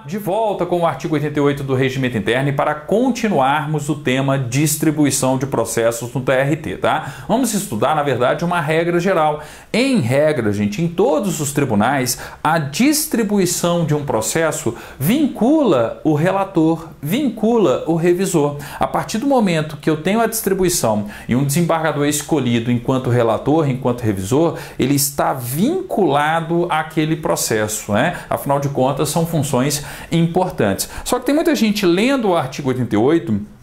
De volta com o artigo 88 do Regimento Interno e para continuarmos o tema distribuição de processos no TRT, tá? Vamos estudar, na verdade, uma regra geral. Em regra, gente, em todos os tribunais, a distribuição de um processo vincula o relator, vincula o revisor. A partir do momento que eu tenho a distribuição e um desembargador é escolhido enquanto relator, enquanto revisor, ele está vinculado àquele processo, né? Afinal de contas, são funções importantes. Só que tem muita gente lendo o artigo 88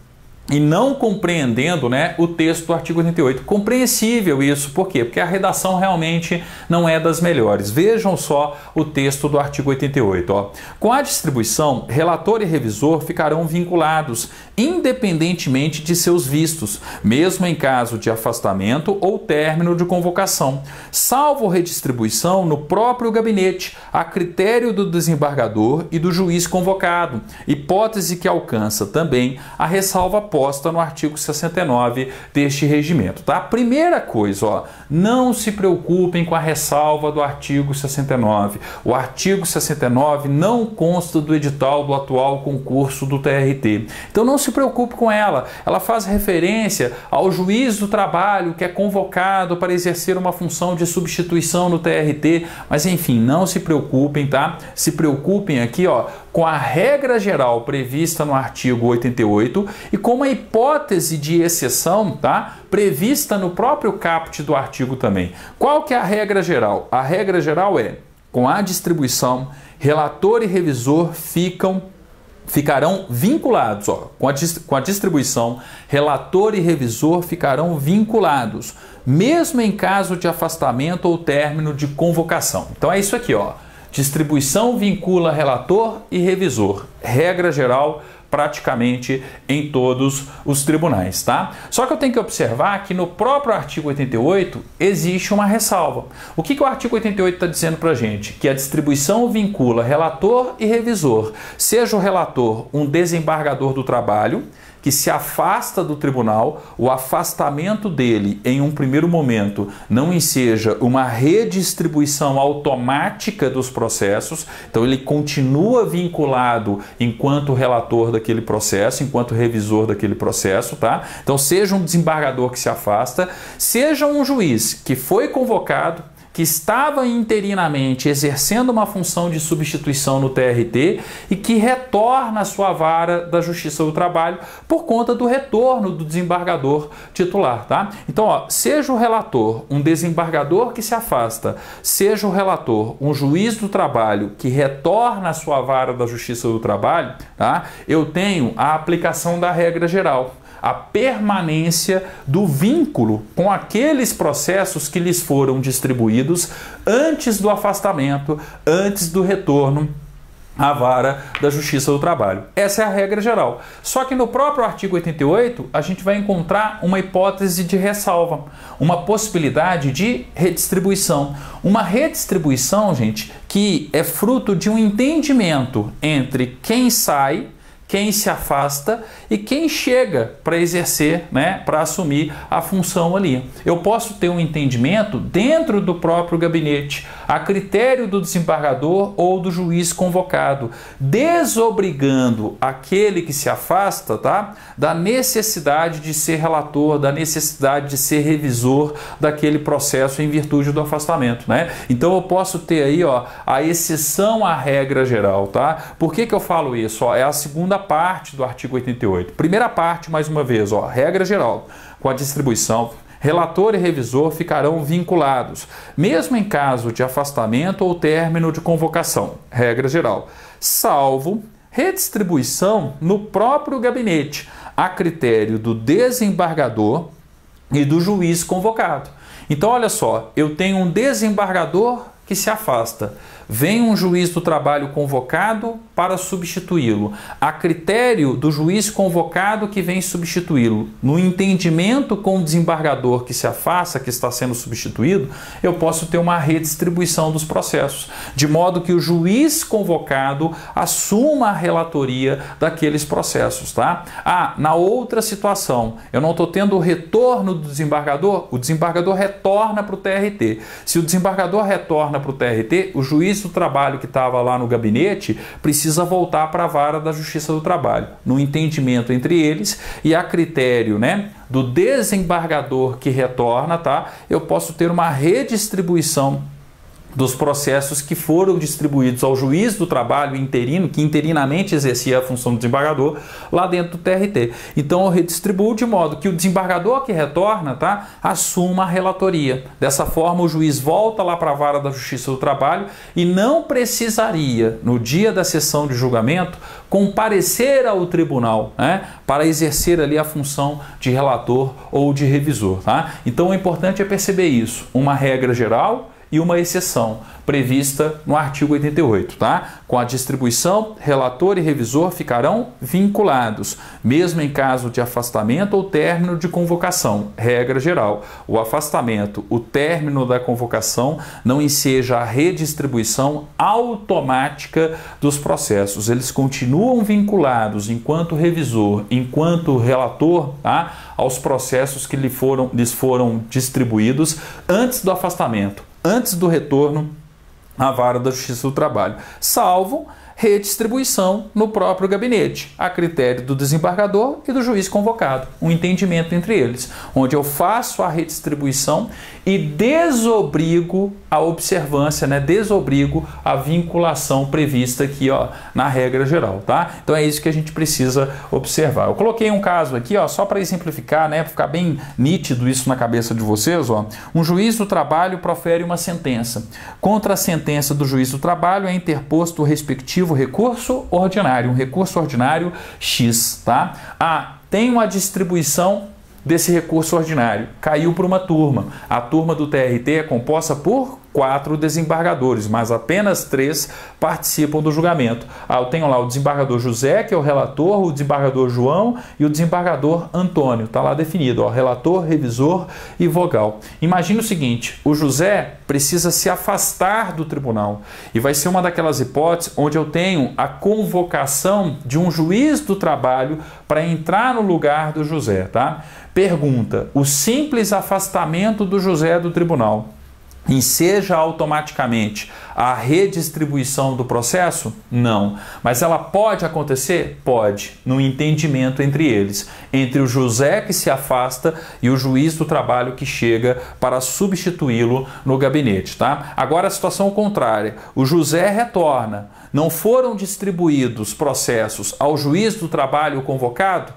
e não compreendendo, né, o texto do artigo 88. Compreensível isso, por quê? Porque a redação realmente não é das melhores. Vejam só o texto do artigo 88. Ó. Com a distribuição, relator e revisor ficarão vinculados, independentemente de seus vistos, mesmo em caso de afastamento ou término de convocação, salvo redistribuição no próprio gabinete, a critério do desembargador e do juiz convocado, hipótese que alcança também a ressalva posta no artigo 69 deste regimento, tá? Primeira coisa, ó, não se preocupem com a ressalva do artigo 69. O artigo 69 não consta do edital do atual concurso do TRT. Então não se preocupe com ela. Ela faz referência ao juiz do trabalho que é convocado para exercer uma função de substituição no TRT, mas enfim, não se preocupem, tá? Se preocupem aqui, ó, com a regra geral prevista no artigo 88 e com uma hipótese de exceção, tá? Prevista no próprio caput do artigo também. Qual que é a regra geral? A regra geral é, com a distribuição, relator e revisor ficarão vinculados. Ó, com a distribuição, relator e revisor ficarão vinculados, mesmo em caso de afastamento ou término de convocação. Então é isso aqui, ó. Distribuição vincula relator e revisor. Regra geral praticamente em todos os tribunais, tá? Só que eu tenho que observar que no próprio artigo 88 existe uma ressalva. O que o artigo 88 está dizendo para a gente? Que a distribuição vincula relator e revisor. Seja o relator um desembargador do trabalho, que se afasta do tribunal, o afastamento dele em um primeiro momento não enseja uma redistribuição automática dos processos, então ele continua vinculado enquanto relator daquele processo, enquanto revisor daquele processo, tá? Então seja um desembargador que se afasta, seja um juiz que foi convocado, que estava interinamente exercendo uma função de substituição no TRT e que retorna à sua vara da Justiça do Trabalho por conta do retorno do desembargador titular, tá? Então, ó, seja o relator um desembargador que se afasta, seja o relator um juiz do trabalho que retorna à sua vara da Justiça do Trabalho, tá? Eu tenho a aplicação da regra geral, a permanência do vínculo com aqueles processos que lhes foram distribuídos antes do afastamento, antes do retorno à vara da Justiça do Trabalho. Essa é a regra geral. Só que no próprio artigo 88, a gente vai encontrar uma hipótese de ressalva, uma possibilidade de redistribuição. Uma redistribuição, gente, que é fruto de um entendimento entre quem sai, quem se afasta e quem chega para exercer, né, para assumir a função ali. Eu posso ter um entendimento dentro do próprio gabinete, a critério do desembargador ou do juiz convocado, desobrigando aquele que se afasta, tá, da necessidade de ser relator, da necessidade de ser revisor daquele processo em virtude do afastamento, né? Então eu posso ter aí, ó, a exceção à regra geral, tá? Por que eu falo isso? Ó, é a segunda parte do artigo 88. Primeira parte, mais uma vez, ó, regra geral. Com a distribuição, relator e revisor ficarão vinculados, mesmo em caso de afastamento ou término de convocação, regra geral, salvo redistribuição no próprio gabinete, a critério do desembargador e do juiz convocado. Então, olha só, eu tenho um desembargador que se afasta, vem um juiz do trabalho convocado para substituí-lo, a critério do juiz convocado que vem substituí-lo, no entendimento com o desembargador que se afasta, que está sendo substituído, eu posso ter uma redistribuição dos processos, de modo que o juiz convocado assuma a relatoria daqueles processos, tá? Na outra situação, eu não estou tendo o retorno do desembargador, o desembargador retorna para o TRT. Se o desembargador retorna para o TRT, o juiz do trabalho que estava lá no gabinete precisa voltar para a vara da Justiça do Trabalho, no entendimento entre eles e a critério, né, do desembargador que retorna, tá? Eu posso ter uma redistribuição dos processos que foram distribuídos ao juiz do trabalho interino, que interinamente exercia a função do desembargador, lá dentro do TRT. Então eu redistribuo de modo que o desembargador que retorna, tá, assuma a relatoria. Dessa forma o juiz volta lá para a vara da Justiça do Trabalho e não precisaria, no dia da sessão de julgamento, comparecer ao tribunal, né, para exercer ali a função de relator ou de revisor, tá? Então o importante é perceber isso, uma regra geral e uma exceção prevista no artigo 88, tá? Com a distribuição, relator e revisor ficarão vinculados, mesmo em caso de afastamento ou término de convocação. Regra geral, o afastamento, o término da convocação não enseja a redistribuição automática dos processos. Eles continuam vinculados enquanto revisor, enquanto relator, tá, aos processos que lhes foram distribuídos antes do afastamento, antes do retorno à vara da Justiça do Trabalho, salvo redistribuição no próprio gabinete, a critério do desembargador e do juiz convocado, um entendimento entre eles, onde eu faço a redistribuição e desobrigo a observância, né? Desobrigo a vinculação prevista aqui, ó, na regra geral, tá? Então é isso que a gente precisa observar. Eu coloquei um caso aqui, ó, só para exemplificar, né? Para ficar bem nítido isso na cabeça de vocês, ó. Um juiz do trabalho profere uma sentença. Contra a sentença do juiz do trabalho é interposto o respectivo recurso ordinário, um recurso ordinário X, tá? Tem uma distribuição desse recurso ordinário, caiu para uma turma. A turma do TRT é composta por 4 desembargadores, mas apenas 3 participam do julgamento. Eu tenho lá o desembargador José, que é o relator, o desembargador João e o desembargador Antônio. Está lá definido, ó, relator, revisor e vogal. Imagine o seguinte, o José precisa se afastar do tribunal e vai ser uma daquelas hipóteses onde eu tenho a convocação de um juiz do trabalho para entrar no lugar do José, tá? Pergunta, o simples afastamento do José do tribunal enseja automaticamente a redistribuição do processo? Não. Mas ela pode acontecer? Pode, no entendimento entre eles, entre o José que se afasta e o juiz do trabalho que chega para substituí-lo no gabinete, tá? Agora a situação contrária, o José retorna, não foram distribuídos processos ao juiz do trabalho convocado?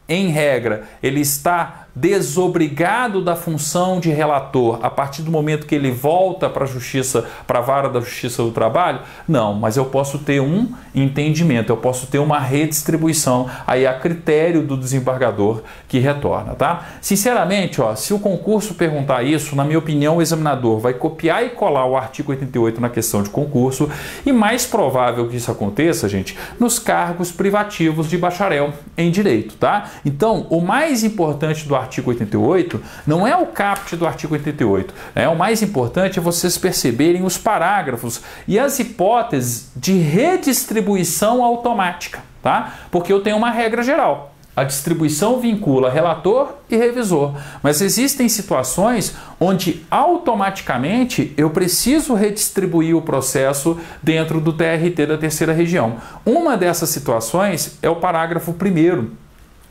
Em regra, ele está desobrigado da função de relator a partir do momento que ele volta para a Justiça, para a vara da Justiça do Trabalho? Não, mas eu posso ter um entendimento, eu posso ter uma redistribuição aí a critério do desembargador que retorna, tá? Sinceramente, ó, se o concurso perguntar isso, na minha opinião, o examinador vai copiar e colar o artigo 88 na questão de concurso e mais provável que isso aconteça, gente, nos cargos privativos de bacharel em direito, tá? Então, o mais importante do artigo 88 não é o caput do artigo 88, o mais importante é vocês perceberem os parágrafos e as hipóteses de redistribuição automática, tá? Porque eu tenho uma regra geral. A distribuição vincula relator e revisor, mas existem situações onde automaticamente eu preciso redistribuir o processo dentro do TRT da terceira região. Uma dessas situações é o parágrafo 1º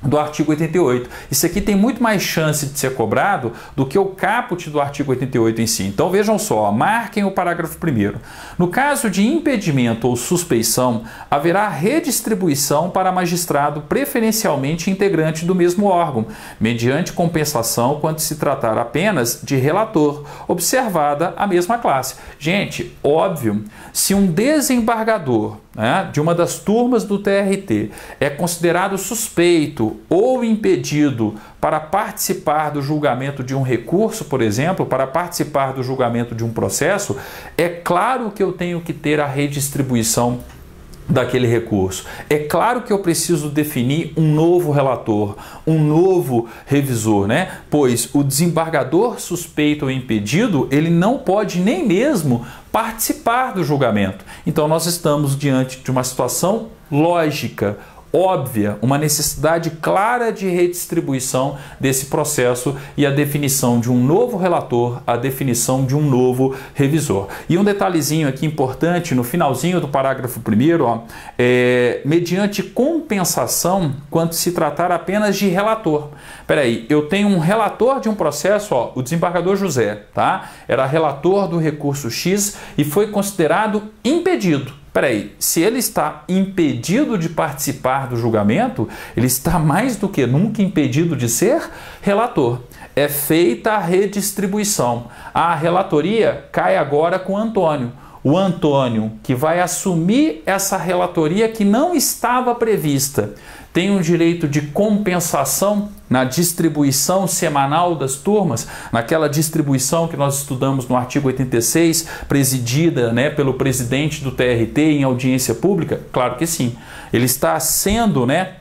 do artigo 88. Isso aqui tem muito mais chance de ser cobrado do que o caput do artigo 88 em si. Então vejam só, marquem o parágrafo 1º. No caso de impedimento ou suspeição, haverá redistribuição para magistrado preferencialmente integrante do mesmo órgão, mediante compensação quando se tratar apenas de relator, observada a mesma classe. Gente, óbvio, se um desembargador de uma das turmas do TRT é considerado suspeito ou impedido para participar do julgamento de um recurso, por exemplo, para participar do julgamento de um processo, é claro que eu tenho que ter a redistribuição daquele recurso. É claro que eu preciso definir um novo relator, um novo revisor, né? Pois o desembargador suspeito ou impedido, ele não pode nem mesmo participar do julgamento. Então nós estamos diante de uma situação lógica, óbvia, uma necessidade clara de redistribuição desse processo e a definição de um novo relator, a definição de um novo revisor. E um detalhezinho aqui importante, no finalzinho do parágrafo 1º, mediante compensação quando se tratar apenas de relator. Peraí, eu tenho um relator de um processo, ó, o desembargador José, tá? Era relator do recurso X e foi considerado impedido. Peraí, se ele está impedido de participar do julgamento, ele está mais do que nunca impedido de ser relator. É feita a redistribuição. A relatoria cai agora com o Antônio. O Antônio, que vai assumir essa relatoria que não estava prevista, tem um direito de compensação na distribuição semanal das turmas, naquela distribuição que nós estudamos no artigo 86, presidida, né, pelo presidente do TRT em audiência pública? Claro que sim. Ele está sendo, né,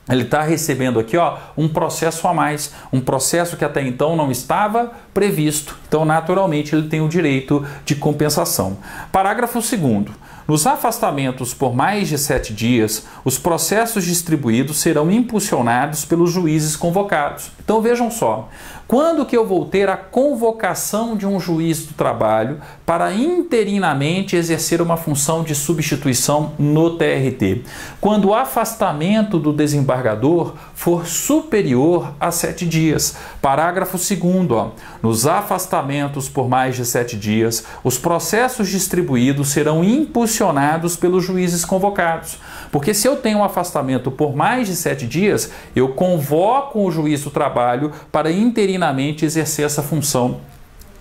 ele está recebendo aqui, ó, um processo a mais, um processo que até então não estava previsto. Então, naturalmente, ele tem o direito de compensação. Parágrafo 2º. Nos afastamentos por mais de 7 dias, os processos distribuídos serão impulsionados pelos juízes convocados. Então vejam só, quando que eu vou ter a convocação de um juiz do trabalho para interinamente exercer uma função de substituição no TRT? Quando o afastamento do desembargador for superior a 7 dias. Parágrafo 2º, ó, nos afastamentos por mais de 7 dias, os processos distribuídos serão impulsionados pelos juízes convocados. Porque se eu tenho um afastamento por mais de 7 dias, eu convoco o juiz do trabalho para interinamente exercer essa função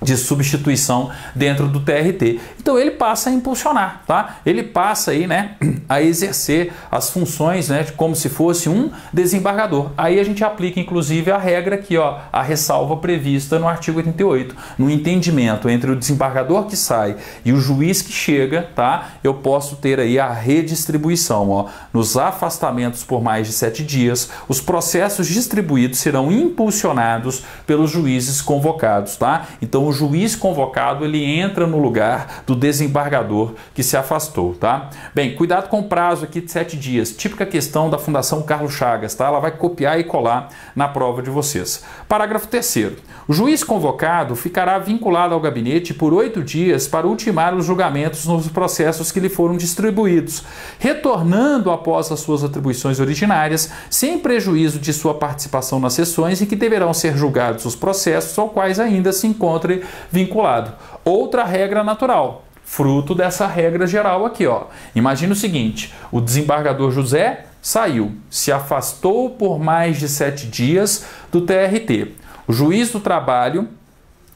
de substituição dentro do TRT. Então ele passa a impulsionar, tá? Ele passa aí, né, a exercer as funções, né, como se fosse um desembargador. Aí a gente aplica inclusive a regra aqui, ó, a ressalva prevista no artigo 88. No entendimento entre o desembargador que sai e o juiz que chega, tá? Eu posso ter aí a redistribuição, ó. Nos afastamentos por mais de 7 dias, os processos distribuídos serão impulsionados pelos juízes convocados, tá? Então o juiz convocado, ele entra no lugar do desembargador que se afastou, tá? Bem, cuidado com o prazo aqui de 7 dias, típica questão da Fundação Carlos Chagas, tá? Ela vai copiar e colar na prova de vocês. Parágrafo 3º. O juiz convocado ficará vinculado ao gabinete por 8 dias para ultimar os julgamentos nos processos que lhe foram distribuídos, retornando após as suas atribuições originárias, sem prejuízo de sua participação nas sessões em que deverão ser julgados os processos aos quais ainda se encontre vinculado. Outra regra natural, fruto dessa regra geral aqui, ó. Imagina o seguinte, o desembargador José saiu, se afastou por mais de 7 dias do TRT. O juiz do trabalho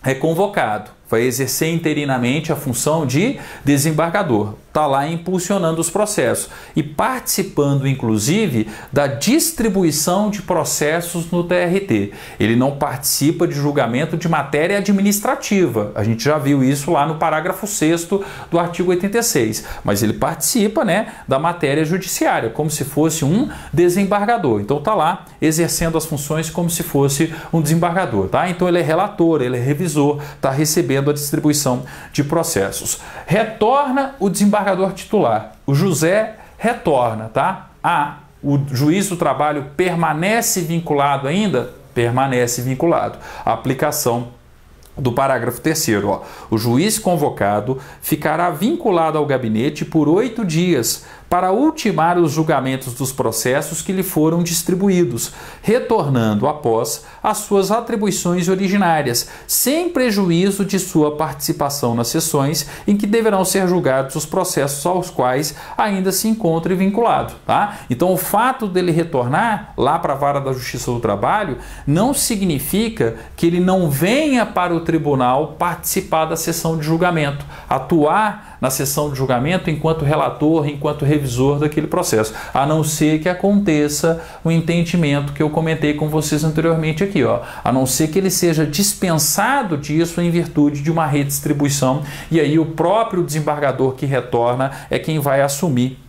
é convocado, vai exercer interinamente a função de desembargador. Está lá impulsionando os processos e participando, inclusive, da distribuição de processos no TRT. Ele não participa de julgamento de matéria administrativa. A gente já viu isso lá no parágrafo 6º do artigo 86. Mas ele participa, né, da matéria judiciária, como se fosse um desembargador. Então está lá exercendo as funções como se fosse um desembargador, tá? Então ele é relator, ele é revisor, está recebendo a distribuição de processos. Retorna o desembargador titular. O José retorna, tá? O juiz do trabalho permanece vinculado ainda? Permanece vinculado. A aplicação do parágrafo 3º, ó. O juiz convocado ficará vinculado ao gabinete por 8 dias para ultimar os julgamentos dos processos que lhe foram distribuídos, retornando após as suas atribuições originárias, sem prejuízo de sua participação nas sessões em que deverão ser julgados os processos aos quais ainda se encontre vinculado, tá? Então, o fato dele retornar lá para a Vara da Justiça do Trabalho não significa que ele não venha para o tribunal participar da sessão de julgamento, atuar na sessão de julgamento enquanto relator, enquanto revisor daquele processo, a não ser que aconteça o entendimento que eu comentei com vocês anteriormente aqui, ó, a não ser que ele seja dispensado disso em virtude de uma redistribuição, e aí o próprio desembargador que retorna é quem vai assumir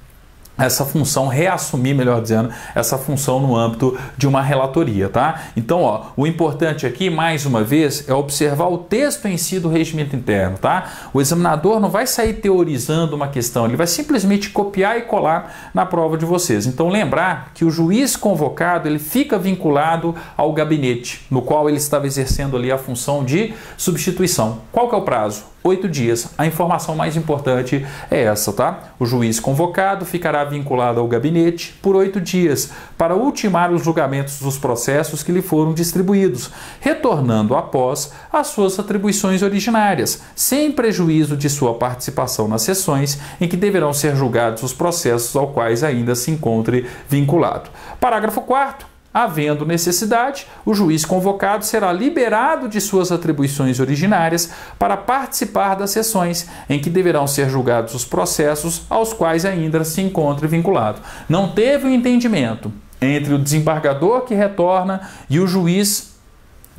essa função, reassumir, melhor dizendo, essa função no âmbito de uma relatoria, tá? Então, ó, o importante aqui, mais uma vez, é observar o texto em si do regimento interno, tá? O examinador não vai sair teorizando uma questão, ele vai simplesmente copiar e colar na prova de vocês. Então, lembrar que o juiz convocado, ele fica vinculado ao gabinete, no qual ele estava exercendo ali a função de substituição. Qual que é o prazo? 8 dias. A informação mais importante é essa, tá? O juiz convocado ficará vinculado ao gabinete por 8 dias para ultimar os julgamentos dos processos que lhe foram distribuídos, retornando após as suas atribuições originárias, sem prejuízo de sua participação nas sessões em que deverão ser julgados os processos aos quais ainda se encontre vinculado. Parágrafo 4º. Havendo necessidade, o juiz convocado será liberado de suas atribuições originárias para participar das sessões em que deverão ser julgados os processos aos quais ainda se encontre vinculado. Não teve um entendimento entre o desembargador que retorna e o juiz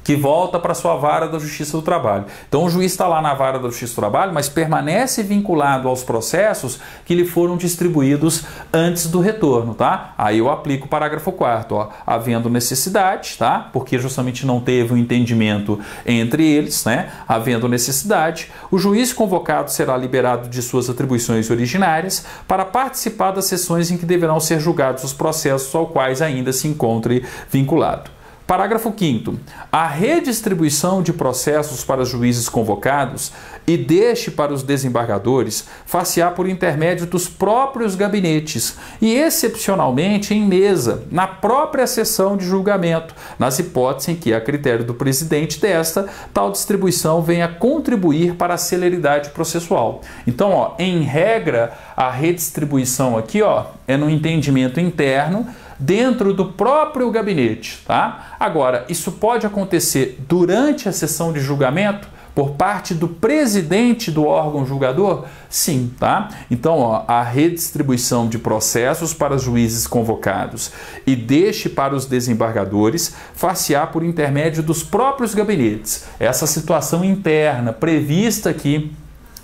que volta para sua vara da Justiça do Trabalho. Então o juiz está lá na vara da Justiça do Trabalho, mas permanece vinculado aos processos que lhe foram distribuídos antes do retorno, tá? Aí eu aplico o parágrafo 4º, ó, havendo necessidade, tá? Porque justamente não teve um entendimento entre eles, né? Havendo necessidade, o juiz convocado será liberado de suas atribuições originárias para participar das sessões em que deverão ser julgados os processos aos quais ainda se encontre vinculado. Parágrafo 5º. A redistribuição de processos para os juízes convocados e deste para os desembargadores far-se-á por intermédio dos próprios gabinetes e, excepcionalmente, em mesa, na própria sessão de julgamento, nas hipóteses em que, a critério do presidente desta, tal distribuição venha contribuir para a celeridade processual. Então, ó, em regra, a redistribuição aqui, ó, é no entendimento interno, dentro do próprio gabinete, tá? Agora, isso pode acontecer durante a sessão de julgamento por parte do presidente do órgão julgador? Sim, tá? Então, ó, a redistribuição de processos para os juízes convocados e deste para os desembargadores far-se-á por intermédio dos próprios gabinetes. Essa situação interna prevista aqui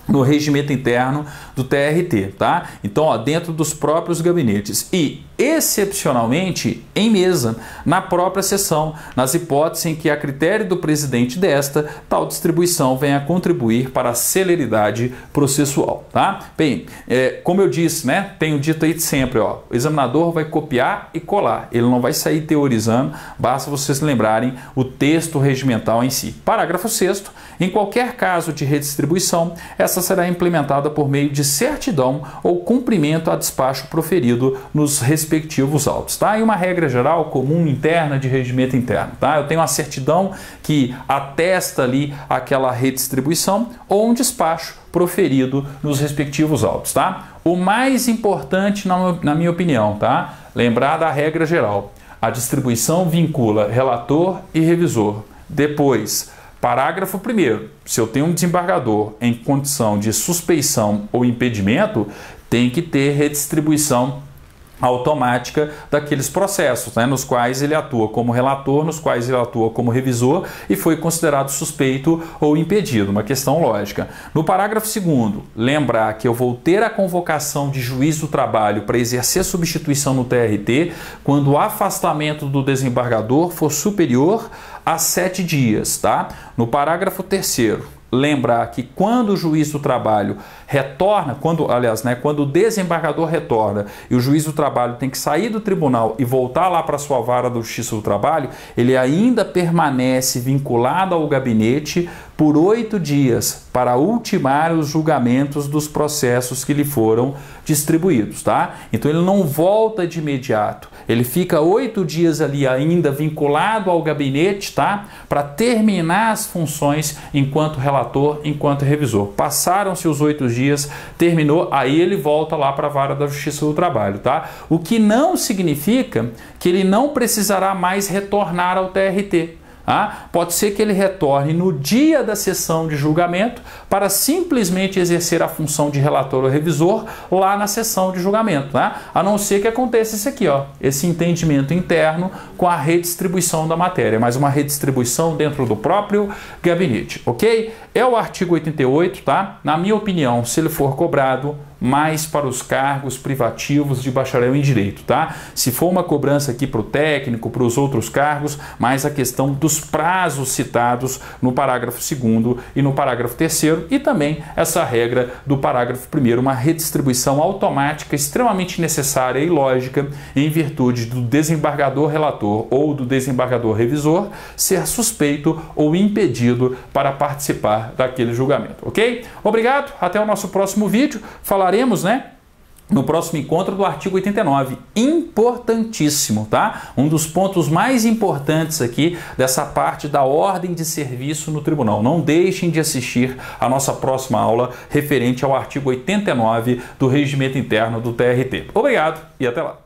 no regimento interno do TRT, tá? Então, ó, dentro dos próprios gabinetes e, excepcionalmente, em mesa, na própria sessão, nas hipóteses em que, a critério do presidente desta, tal distribuição venha a contribuir para a celeridade processual, tá? Bem, como eu disse, né, tenho dito aí sempre, ó, o examinador vai copiar e colar, ele não vai sair teorizando, basta vocês lembrarem o texto regimental em si. Parágrafo 6º. Em qualquer caso de redistribuição, essa será implementada por meio de certidão ou cumprimento a despacho proferido nos respectivos autos, tá? E uma regra geral comum interna de regimento interno, tá? Eu tenho uma certidão que atesta ali aquela redistribuição ou um despacho proferido nos respectivos autos, tá? O mais importante, na minha opinião, tá? Lembrar da regra geral. A distribuição vincula relator e revisor. Depois, parágrafo 1º, se eu tenho um desembargador em condição de suspeição ou impedimento, tem que ter redistribuição automática daqueles processos, né, nos quais ele atua como relator, nos quais ele atua como revisor e foi considerado suspeito ou impedido, uma questão lógica. No parágrafo 2º, lembrar que eu vou ter a convocação de juiz do trabalho para exercer substituição no TRT quando o afastamento do desembargador for superior a 7 dias, tá? No parágrafo 3º, lembrar que quando o juiz do trabalho retorna, quando o desembargador retorna e o juiz do trabalho tem que sair do tribunal e voltar lá para sua vara da Justiça do Trabalho, ele ainda permanece vinculado ao gabinete por 8 dias para ultimar os julgamentos dos processos que lhe foram distribuídos, tá? Então ele não volta de imediato, ele fica 8 dias ali ainda vinculado ao gabinete, tá? Para terminar as funções enquanto relator, enquanto revisor. Passaram-se os 8 dias, terminou, aí ele volta lá para a vara da Justiça do Trabalho, tá? O que não significa que ele não precisará mais retornar ao TRT. Pode ser que ele retorne no dia da sessão de julgamento para simplesmente exercer a função de relator ou revisor lá na sessão de julgamento, tá? A não ser que aconteça isso aqui, ó, esse entendimento interno com a redistribuição da matéria, mas uma redistribuição dentro do próprio gabinete, ok? É o artigo 88, tá? Na minha opinião, se ele for cobrado, mais para os cargos privativos de bacharel em Direito, tá? Se for uma cobrança aqui para o técnico, para os outros cargos, mais a questão dos prazos citados no parágrafo 2º e no parágrafo 3º, e também essa regra do parágrafo 1º, uma redistribuição automática extremamente necessária e lógica em virtude do desembargador relator ou do desembargador revisor ser suspeito ou impedido para participar daquele julgamento, ok? Obrigado, até o nosso próximo vídeo. Falaremos, no próximo encontro do artigo 89, importantíssimo, tá? Um dos pontos mais importantes aqui dessa parte da ordem de serviço no tribunal. Não deixem de assistir a nossa próxima aula referente ao artigo 89 do Regimento Interno do TRT. Obrigado e até lá!